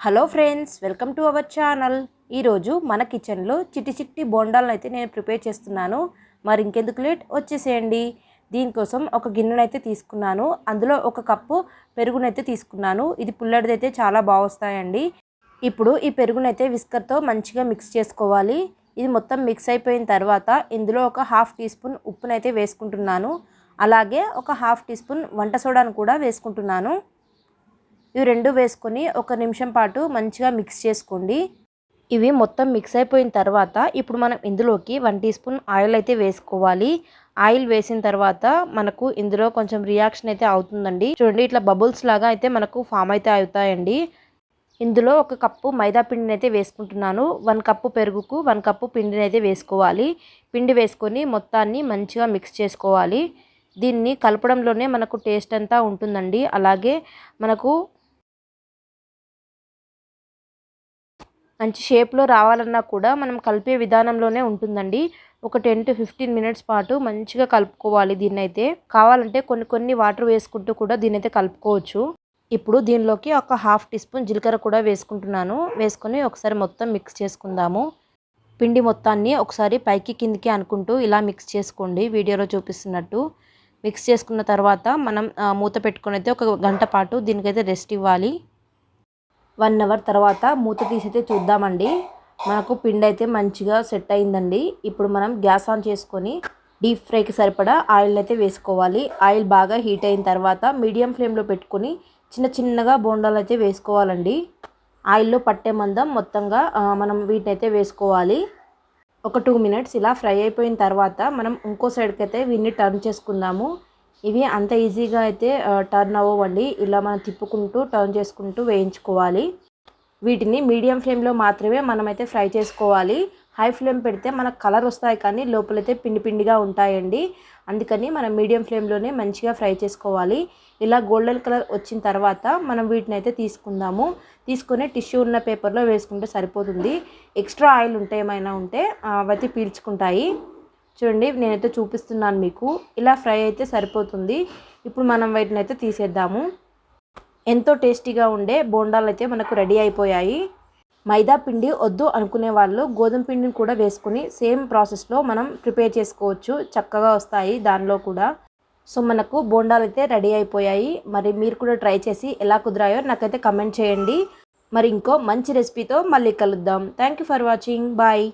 Hello friends, welcome to our channel. ఈరోజు మన కిచెన్లో చిట్టి చిట్టి బోండాలను అయితే నేను ప్రిపేర్ చేస్తున్నాను. మరి ఇంకెందుకు లేట్, వచ్చేసేయండి. దీనికోసం ఒక గిన్నెనైతే తీసుకున్నాను. అందులో ఒక కప్పు పెరుగునైతే తీసుకున్నాను. ఇది పుల్లడిదైతే చాలా బాగొస్తాయండి. ఇప్పుడు ఈ పెరుగునైతే విస్కర్తో మంచిగా మిక్స్ చేసుకోవాలి. ఇది మొత్తం మిక్స్ అయిపోయిన తర్వాత ఇందులో ఒక హాఫ్ టీ స్పూన్ ఉప్పునైతే వేసుకుంటున్నాను. అలాగే ఒక హాఫ్ టీ స్పూన్ వంట సోడాను కూడా వేసుకుంటున్నాను. ఇవి రెండు వేసుకొని ఒక నిమిషం పాటు మంచిగా మిక్స్ చేసుకోండి. ఇవి మొత్తం మిక్స్ అయిపోయిన తర్వాత ఇప్పుడు మనం ఇందులోకి 1 టీ స్పూన్ ఆయిల్ అయితే వేసుకోవాలి. ఆయిల్ వేసిన తర్వాత మనకు ఇందులో కొంచెం రియాక్షన్ అయితే అవుతుందండి. చూడండి, ఇట్లా బబుల్స్ లాగా అయితే మనకు ఫామ్ అయితే అవుతాయండి. ఇందులో ఒక కప్పు మైదా పిండిని అయితే వేసుకుంటున్నాను. 1 కప్పు పెరుగుకు 1 కప్పు పిండిని అయితే వేసుకోవాలి. పిండి వేసుకొని మొత్తాన్ని మంచిగా మిక్స్ చేసుకోవాలి. దీన్ని కలపడంలోనే మనకు టేస్ట్ అంతా ఉంటుందండి. అలాగే మనకు మంచి షేప్లో రావాలన్నా కూడా మనం కలిపే విధానంలోనే ఉంటుందండి. ఒక 10 to 15 మినిట్స్ పాటు మంచిగా కలుపుకోవాలి. దీన్నైతే కావాలంటే కొన్ని వాటర్ వేసుకుంటూ కూడా దీన్నైతే కలుపుకోవచ్చు. ఇప్పుడు దీనిలోకి ఒక హాఫ్ టీ స్పూన్ జీలకర్ర కూడా వేసుకుంటున్నాను. వేసుకొని ఒకసారి మొత్తం మిక్స్ చేసుకుందాము. పిండి మొత్తాన్ని ఒకసారి పైకి కిందికి అనుకుంటూ ఇలా మిక్స్ చేసుకోండి, వీడియోలో చూపిస్తున్నట్టు. మిక్స్ చేసుకున్న తర్వాత మనం మూత పెట్టుకొని అయితే ఒక గంట పాటు దీనికైతే రెస్ట్ ఇవ్వాలి. 1 అవర్ తర్వాత మూత తీసైతే చూద్దామండి. మనకు పిండి అయితే మంచిగా సెట్ అయిందండి. ఇప్పుడు మనం గ్యాస్ ఆన్ చేసుకొని డీప్ ఫ్రైకి సరిపడా ఆయిల్ అయితే వేసుకోవాలి. ఆయిల్ బాగా హీట్ అయిన తర్వాత మీడియం ఫ్లేమ్లో పెట్టుకొని చిన్నగా బోండాలు అయితే వేసుకోవాలండి. ఆయిల్లో పట్టే మందం మొత్తంగా మనం వీటినైతే వేసుకోవాలి. ఒక 2 మినిట్స్ ఇలా ఫ్రై అయిపోయిన తర్వాత మనం ఇంకో సైడ్కి అయితే వీటిని టర్న్ చేసుకుందాము. ఇవి అంత ఈజీగా అయితే టర్న్ అవ్వండి. ఇలా మనం తిప్పుకుంటూ టర్న్ చేసుకుంటూ వేయించుకోవాలి. వీటిని మీడియం ఫ్లేమ్లో మాత్రమే మనమైతే ఫ్రై చేసుకోవాలి. హై ఫ్లేమ్ పెడితే మనకు కలర్ వస్తాయి కానీ లోపలైతే పిండిగా ఉంటాయండి. అందుకని మనం మీడియం ఫ్లేమ్లోనే మంచిగా ఫ్రై చేసుకోవాలి. ఇలా గోల్డెన్ కలర్ వచ్చిన తర్వాత మనం వీటిని అయితే తీసుకుందాము. తీసుకొని టిష్యూ ఉన్న పేపర్లో వేసుకుంటే సరిపోతుంది. ఎక్స్ట్రా ఆయిల్ ఏమైనా ఉంటే అవైతే పీల్చుకుంటాయి. చూడండి, నేనైతే చూపిస్తున్నాను మీకు. ఇలా ఫ్రై అయితే సరిపోతుంది. ఇప్పుడు మనం వీటిని అయితే తీసేద్దాము. ఎంతో టేస్టీగా ఉండే బోండాలు అయితే మనకు రెడీ అయిపోయాయి. మైదా పిండి వద్దు అనుకునే వాళ్ళు గోధుమ పిండిని కూడా వేసుకుని సేమ్ ప్రాసెస్లో మనం ప్రిపేర్ చేసుకోవచ్చు. చక్కగా వస్తాయి దానిలో కూడా. సో మనకు బోండాలు అయితే రెడీ అయిపోయాయి. మరి మీరు కూడా ట్రై చేసి ఎలా కుదిరాయో నాకైతే కమెంట్ చేయండి. మరి ఇంకో మంచి రెసిపీతో మళ్ళీ కలుద్దాం. Thank you for watching. Bye.